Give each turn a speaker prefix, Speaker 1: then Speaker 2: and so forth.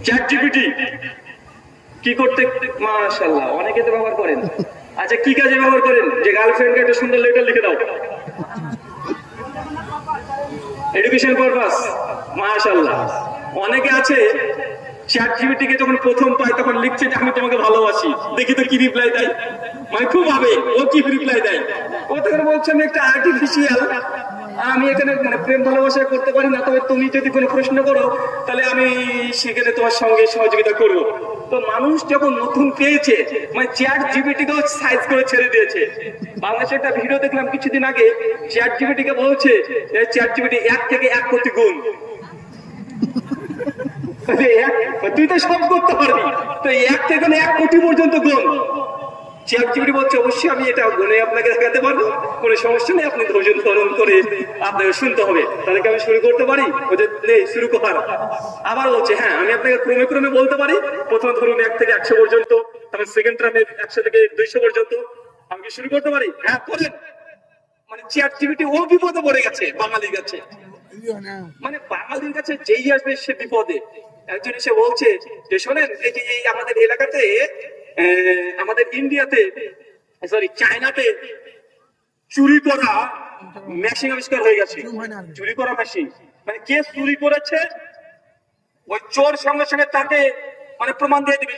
Speaker 1: Chat GPT কি করতে, মাশাআল্লাহ অনেকে তো ব্যবহার করেন। আচ্ছা কি কাজে ব্যবহার করেন? যে গার্লফ্রেন্ডকে একটা সুন্দর লেটার লিখে দাও, এডুকেশন পারপাস। মাশাআল্লাহ অনেকে আছে চ্যাট জিপিটি কে যখন প্রথম পায় তখন লিখছে যে আমি তোমাকে ভালোবাসি, দেখি তো কি রিপ্লাই দেয়। মানে খুব ভাবে ও কি রিপ্লাই দেয়। ও তখন বলছে আমি একটা আর্টিফিশিয়াল, আমি এখানে মানে প্রেম ভালোবাসা করতে পারি না, তবে তুমি যদি কোনো প্রশ্ন করো তাহলে আমি সেখানে তোমার সঙ্গে সহযোগিতা করবো। তো মানুষ যখন নতুন পেয়েছে মানে চ্যাট জিপিটি কেও সাইজ করে ছেড়ে দিয়েছে। বাংলাদেশে একটা ভিডিও দেখলাম কিছুদিন আগে, চ্যাট জিপিটি কে বলছে চ্যাট জিপিটি 1 থেকে 1 কোটি গুণ। তুই তো সব করতে পারবি, তো 1 থেকে 1 কোটি পর্যন্ত গুণ। চ্যাট জিপিটি বলছে অবশ্যই আমি এটা গুণে আপনাকে দেখাতে পারবো, কোনো সমস্যা নেই, আপনি ধৈর্য ধারণ করে আপনাকে শুনতে হবে। তাহলে কি আমি শুরু করতে পারি? শুরু কর। আবার বলছে হ্যাঁ আমি আপনাকে ক্রমে ক্রমে বলতে পারি, প্রথম ধরুন 1 থেকে 100 পর্যন্ত, তারপর সেকেন্ড টার্মে 100 থেকে 200 পর্যন্ত। আমি কি শুরু করতে পারি? হ্যাঁ করেন। মানে চ্যাট জিপিটি ও বিপদে পড়ে গেছে বাঙালির কাছে। মানে বাঙালির কাছে যেই আসবে সে বিপদে। একজন এসে বলছে যে শোনেন এই যে এই আমাদের এলাকাতে আমাদের ইন্ডিয়াতে সরি চায়নাতে চুরি করা মেশিন আবিষ্কার হয়ে গেছে। চুরি করা মেশিন মানে কে চুরি করেছে ওই চোর সঙ্গে সঙ্গে তাকে মানে প্রমাণ দিয়ে দিবে